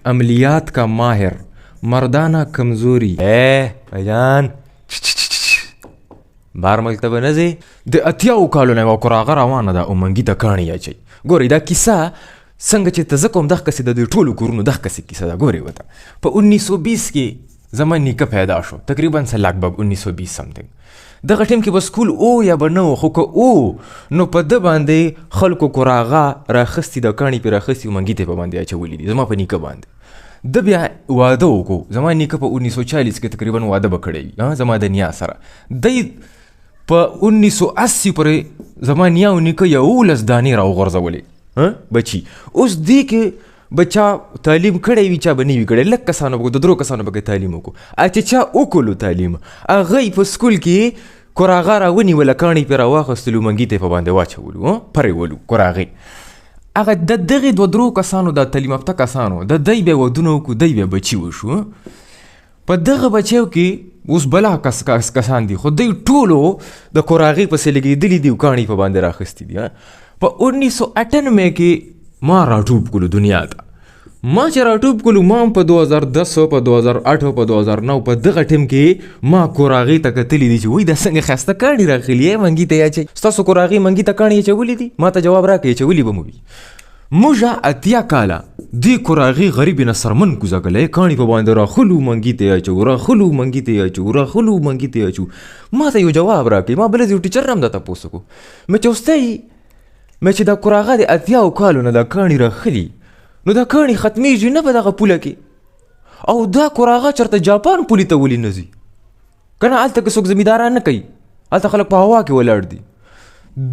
عملیات کا ماہر، مردانہ کمزوری. بھائی بار مکتب نه ځې. د اتیاو کالو نه یوه کراغه روانه ده او منګي ته کاڼي اچوي. ګورئ دا کیسه څنګه چې ته زه کوم دغسې د دوی ټولو کورونو دغسې کیسه ده. ګورئ ورته په 1920 کې زما نیکه پیدا شو، تقریبا لګ بګ 1920 سمثینګ. دغه ټیم کې به سکول او یا به نه و، خو که او نو په ده باندې خلکو کراغه راخستي د کاڼي پې راخستي او منګي ته یې په باندې اچولي دي، زما په نیکه باندې. ده بیا واده وکړو، زما نیکه په 1940 کې تقریبا واده به کړی وي زما د نیا سره. دی په 1980 پورې زما نیا او نیکه 11 دانې راوغورځولې بچي. اوس دې کې به چا تعلیم کړی وي چا به نه وي کړی، لږ کسانو به د 2 کسانو به تعلیم وکړو. چې چا وکړلو تعلیم هغه په سکول کې کراغه راونیوله، کاڼي پرې راواخیستلو، منګي ته یې په باندې واچولو، پرې ولو کراغې. هغه د دغې 2 کسانو د تعلیم یافته کسانو د دی بیا ودونه وکړو، دی بیا بچي وشو. په دغه بچیو کې اوس بلا کسان دي، خو دوی ټولو د کراغې پسې لګېدلي دي او کاڼي په باندې راخیستي دي. په 1998 کې ما راټوب کړو دنیا ته. ما چې راټوب کړو ما هم په 2010 په 2008 په 2009 په دغه ټیم کې ما کراغې ته کتلي دي چې وایي دا څنګه ښایسته کاڼي راغلي منګي ته یې اچوي. ستاسو کراغې منګي ته کاڼي اچولي دي؟ ما ته جواب راکړئ اچولي به مو وي. موږ 80 کاله دې کراغې غریبې نه سرمن کوزه کلی، کاڼي په باندې راخلو منګي ته یې اچو، راخلو منګي ته یې اچو، راخلو منګي ته یې اچو. ما ته یو جواب راکړئ. ما بله یو ټیچر هم دا تپوس وکړو، مې چې استاد مې چې دا کراغه د 80 کالو نه دا کاڼي راخلي نو دا کاڼي ختمیږي نه په دغه پوله کې؟ او دا کراغه چېرته جاپان پولې ته ولې نه ځي؟ که نه هلته که څوک زمینداران نه کوي، هلته خلک په هوا کې ولاړ دي.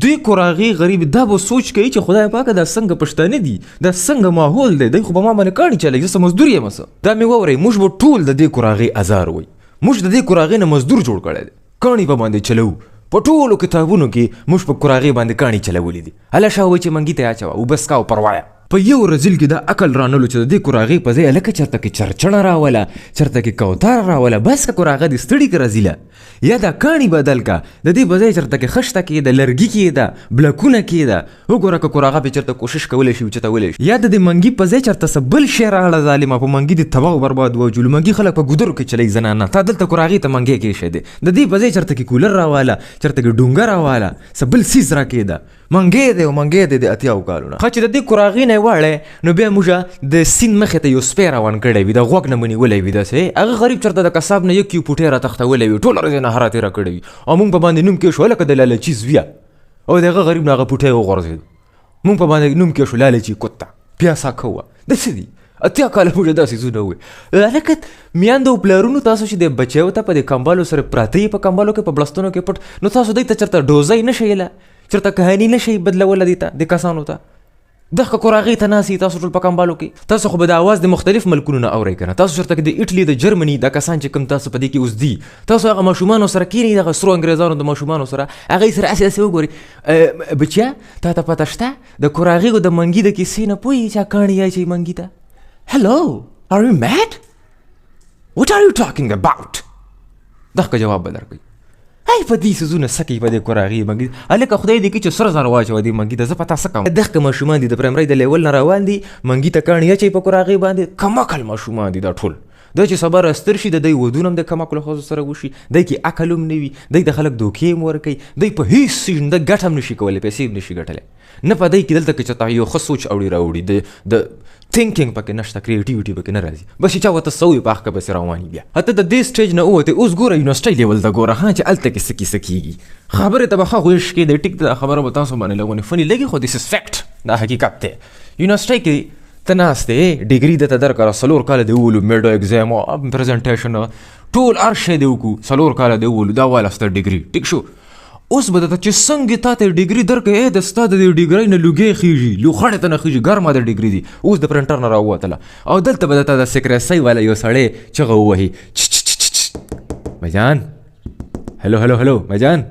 دې کراغې غریب دا به سوچ کوي چې خدای پاکه دا څنګه پښتانه دي، دا څنګه ماحول دی، دی خو په ما باندې کاڼي چلوي، زه څه مزدور یم څه؟ دا مې واورئ، موږ به ټول د دې کراغې ازار وایي، موږ د دې کراغې نه مزدور جوړ کړی دی، کاڼي په باندې چلوو. په ټولو کتابونو کې موږ په کراغې باندې کاڼي چلولي دي. هله شا وایي چې منګي ته یې اچوه او بس کا او پروايه. په یو رزل کې دا عقل رانلو چې د دې کراغې په ځای هلکه چېرته کې چرچڼه راوله، چېرته کې کوتره راوله، بس که کراغه دې ستړي که رزیله، یا دا کاڼي بدل که د دې په ځای چېرته کې خشته کېده، لرګي کېده، بلکونه کېده. وګوره که کراغه پې چېرته کوشش کولی شي اوچتولی شي، یا د دې منګي په ځای چېرته څه بل شی راغله ظالمه، په منګي دې تباه و برباد ووجلو. منګي خلک په ګودرو کې چلی زنانه، تا دلته کراغې ته منګی کېښی دی، د دې په ځای چېرته کې کولر راواله، چېرته کې ډونګه راواله، څه بل څیز را کېده. منګی دی او منګی دی د 80 کالو نه. ښه چې د دې کراغې نه یې واړی نو بیا موږ د سیند مخې ته یو سپی روان کړی وي، د غوږ نه مو نیولی وي داسې، هغه غریب چېرته د کساب نه یک یو پوټی را تښتولی وي، ټوله ورځ یې نهاره تېره کړې وي، او موږ په باندې نوم کېښو لکه د لالچي زویه، او د هغه غریب نه هغه پوټی وغورځېدو، موږ په باندې نوم کېښو لالچي کته پیاسه کوه. داسې دي 80 کاله موږ دا څیزونه ووایو. هلکه میاندو او پلارونو تاسو چې د بچیو ته په دې کمبالو سره پراته یې، په کمبالو کې په بړستنو کې پټ، نو تاسو دوی ته چېرته ډوزی نه شئ یله، چېرته کهاني نه شئ بدلوله دې ته، د کسانو ته دغه کراغې ته ناست یې تاسو ټول په کمبالو کې. تاسو خو به د اواز د مختلف ملکونو نه اورئ که نه، تاسو چېرته کې د ایټلي د جرمني دا کسان چې کوم تاسو په دې کې اوس دي، تاسو هغه ماشومانو سره کښېنئ، دغه سرو انګریزانو د ماشومانو سره، هغوی سره هسې هسې وګورئ. بچیا تا ته پته شته د کراغې د منګي د کیسې نه پوهېږي چې کاڼي اچوي منګي ته؟ Hello, are you mad? What are you talking about? دغه جواب به درکوي. ای په دې څیزونه څه کوي په دې کراغې منګي؟ هلکه خدای دې کړي چې سره زر واچوه دې منګي ته، زه په تا څه کوم؟ دغه ماشومان دي د پرایمرۍ د لیول نه روان دي، منګي ته کاڼي اچوي په کراغې باندې. کمعقل ماشومان دي دا ټول. دا چې سبا راستر شي د دوی ودونه هم د کمعقلو ښځو سره وشي، دی کې عقل هم نه وي، دی د خلک دوکې هم ورکوي، دی په هېڅ څیز نه ګټه هم نشي کولی، پیسې هم نشي ګټلی، نه په دی کې دلته کې چېرته یو ښه سوچ اوړي راوړي، د تھنکینګ پکې نشته، کریټیویټي پکې نه راځي، بس چې چا ورته څه ووایي په هغه پسې روان وي. بیا حتی د دې سټیج نه ووتې، اوس ګوره یونیورسټۍ لیول ته ګوره چې هلته کې څه کیسه کېږي. خبرې ته به ښه غویش کېدی، ټیک ده، خبره به تاسو باندې لږ فني لګي، خو دیس از فیکټ، دا حقیقت دی. یونیورسټۍ کې ته ناست یې، ډګري درته درکړه، 4 کاله دې وولو، میډو ایګزام او پرزنټیشن ټول هر شی دې وکړو، 4 کاله دې وولو، دا واله ستا ډګري ټیک شو. اوس به درته چې څنګه تا ته ډګري درکړې، د ستا د دې ډګرۍ نه لوګی خېږي، لوخړې ته نه خېږي، ګرمه د ډګري دي، اوس د پرنټر نه راووتله، او دلته به درته د سکرسۍ والا یو سړی چغه ووهي، مجان هلو هلو هلو مجان،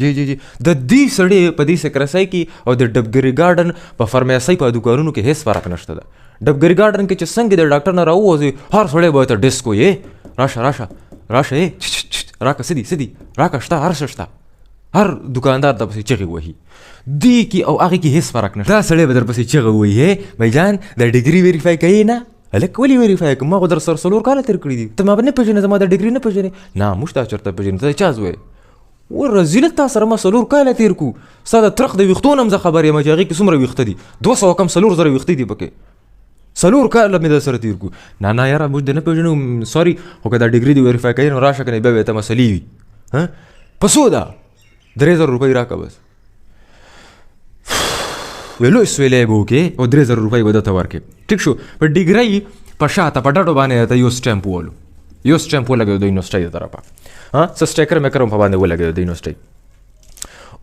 جی جی جی. د دې سړی په دې سکرسۍ کې او د ډبګري ګارډن په فارمیسۍ په دوکانونو کې هېڅ فرق نشته ده. ډبګري ګارډن کې چې څنګه د ډاکټر نه راووځي، هر سړی به ورته ډسک وایي، راشه راشه راشه، راکه څه دي څه دي، راکه شته، هر څه شته، هر دکاندار درپسې چغې وهي. دې کې او هغې کې هېڅ فرق نشته. دا سړی به درپسې چغه ووایي، بھائی جان د ډګري ویریفای کوي نه؟ هلک ولې ویریفای کوم؟ ما خو در سره 4 کاله تېر کړي دي، ته ما به نه پېژنې، زما د ډګري نه پېژنې؟ نه موږ تا چېرته پېژنې، ته چا زوی؟ رزیلت تا سره ما 4 کاله تېر کړو، ستا د ترخ د ویښتو نه هم زه خبر یم چې هغې کې څومره ویښته دي، 200 کم 400 ویښتې دي پکې، 4 کاله مې در سره تېر کړو. نه یاره موږ دې نه پېژنو، سوري، خو که دا ډګري دې ویریفای کوي نو راشه، که نه بیا به ته مسلې وي. په څو ده؟ 3000 روپۍ راکړه بس. ویلو سویلی به وکړې او 3000 روپۍ به درته ورکړې. ټیک شو. په ډګرۍ په شاته په ډډو باندې ته یو سټمپ وولو، یو سټمپ ولګوي د یونیورسټۍ د طرفه، څه سټیکر میکر هم په باندې ولګوي د یونیورسټۍ.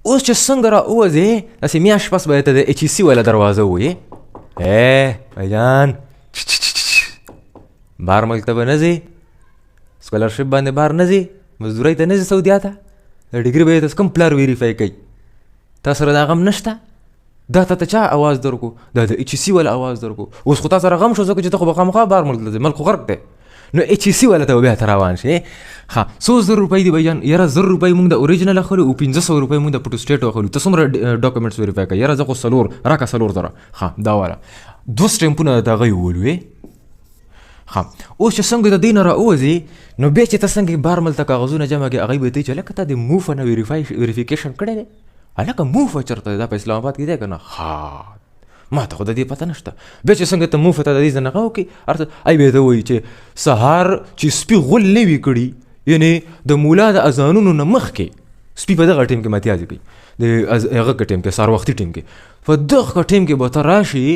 اوس چې څنګه را ووځې داسې میاشت پس به ته د ایچ ای سي والا دروازه ووایې، بھائی بهر ملک ته به نه ځې، سکالرشپ باندې بهر نه ځې، مزدورۍ ته نه ځې سعودیا ته، د ډګري به یې ته کوم پلار ویریفای کوي؟ تا سره دا غم نشته؟ دا ته چا اواز درکو؟ دا د ایچ ای سی والا اواز درکو. اوس خو تا سره غم شو ځکه چې ته خو به خامخا بهر ملک ته ځې، ملک خو غرق دی. نو ایچ ای سی والا ته به بیا ته روان شې. ښه 100 روپۍ دي بھاجان، یاره 1000 روپۍ موږ د اوریجنل اخلو او 1500 روپۍ موږ د فوټو سټیټ اخلو. ته څومره ډاکومنټس ویریفای کوي؟ یاره زه خو 4 راکړه 4 زره. ښه دا والا 2 سټمپونه د هغې وولو. ښه اوس چې څنګه د دې نه را ووځې نو بیا چې ته څنګه بهر ملک ته کاغذونه جمع کړې، هغوی به ته چې هلکه تا د موفه نه ویریفیکیشن کړی دی؟ هلکه موفه چېرته دی؟ دا په اسلام آباد کې دی که نه؟ ښه ما ته خو د دې پته نشته. بیا چې څنګه ته موفه ته د دې ځای نه هغه وکړې، ای به یې ته وایي چې سهار چې سپي غول نه وي کړي، یعنې د مولا د اذانونو نه مخکې سپي په دغه ټیم کې متیازې کوي، د هغه که ټیم کې سهار وختي ټیم کې، په دغه ټیم کې به ته راشي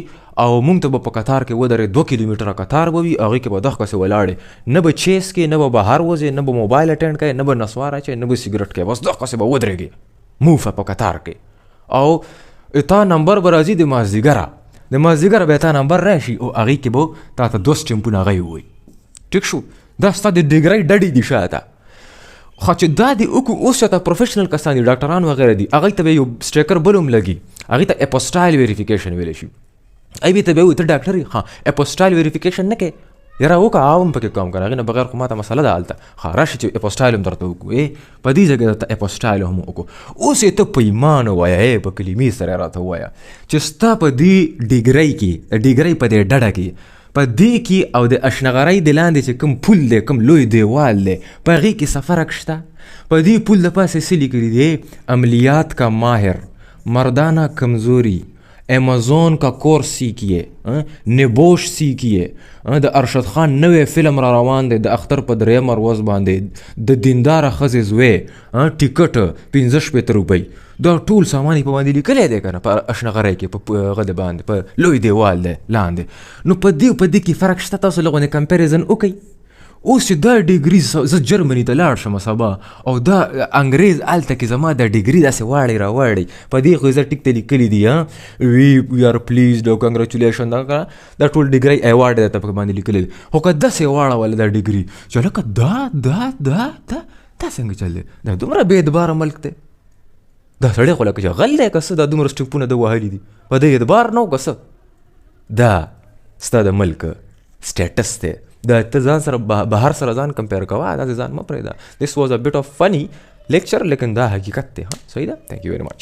او مونږ ته به په قطار کې ودرې، 2 کیلومتره قطار به وي، هغې کې به دغه کسې ولاړې، نه به چیس کې، نه به بهر وځې، نه به موبایل اټینډ کوې، نه به نسوار اچوې، نه به سګرټ کوې، بس دغه کسې به ودرېږې موفه په قطار کې. او تا نمبر به راځي د مازدیګره، د مازدیګره به تا نمبر راشي او هغې کې به تا ته 2 سټمپونه هغه ووایي. ټیک شو. دا ستا د ډګرۍ ډډې دي شاته. خو چې دا دې وکړو، اوس چې ته پروفیشنل کسان دي، ډاکټران وغیره دي، هغوی ته به یو سټیکر بل هم لګي، هغې ته اپوسټایل ویریفیکیشن ویلی شي. ای به ته به وایي ته ډاکټر یې، ښه اپوسټایل ویریفیکیشن نه کوې؟ یاره وکړه او هم پکې کام کړه، هغې نه بغیر خو ما ته مسله ده هلته. ښه راشي چې اپوسټایل هم درته وکړو، په دې ځای کې درته اپوسټایل هم وکړو. اوس یې ته په ایمان ووایه، په کلمې سره راته ووایه چې ستا په دې ډګرۍ کې، ډګرۍ په دې ډډه کې، په دې کې او د اشنغرۍ د لاندې چې کوم پل دی، کوم لوی دیوال دی، په هغې کې څه فرق شته؟ په دې پل د پاسه څه لیکلي دی؟ عملیات کا ماهر، مردانہ کمزوری، ایمازون کا کورس سیکھیے، نبوش سیکھیے. د ارشد خان نوی فلم را روان دی د اختر په 3 ورځ باندې، د دینداره ښځې زوی، ټیکټ 15 روپۍ، دا ټول سامان یې په باندې لیکلی دی که نه، په اشنغرۍ کې، په غده باندې، په لوی دیوال دی لاندې. نو په دې کې فرق شته؟ تاسو لغونې کمپیریزن وکئ. اوس چې دا ډګري زه جرمني ته لاړ شم سبا او دا انګریز هلته کې زما دا ډګري داسې واړی را واړی، په دې خو زه ټیک ته لیکلي دي وی آر پلیزډ او کنګریچولیشن، دا ټول ډګرۍ ایوارډ دی ته په باندې لیکلی دی. خو که داسې واړوله دا ډګري چې هلکه دا څنګه چل دی؟ دا دومره بې اعتباره ملک دی، دا سړی خو لکه چې غل دی که څه، دا دومره سټمپونه د وهلي دي، په دې اعتبار نه و که څه؟ دا ستا د ملک سټیټس دی. دا ته ځان سره بهر سره ځان کمپیر کوه، داسې ځان مه پرېږده. دس واز ا بټ آف فني لیکچر، لیکن دا حقیقت دی. صحیح ده. تھینک یو ویری مچ.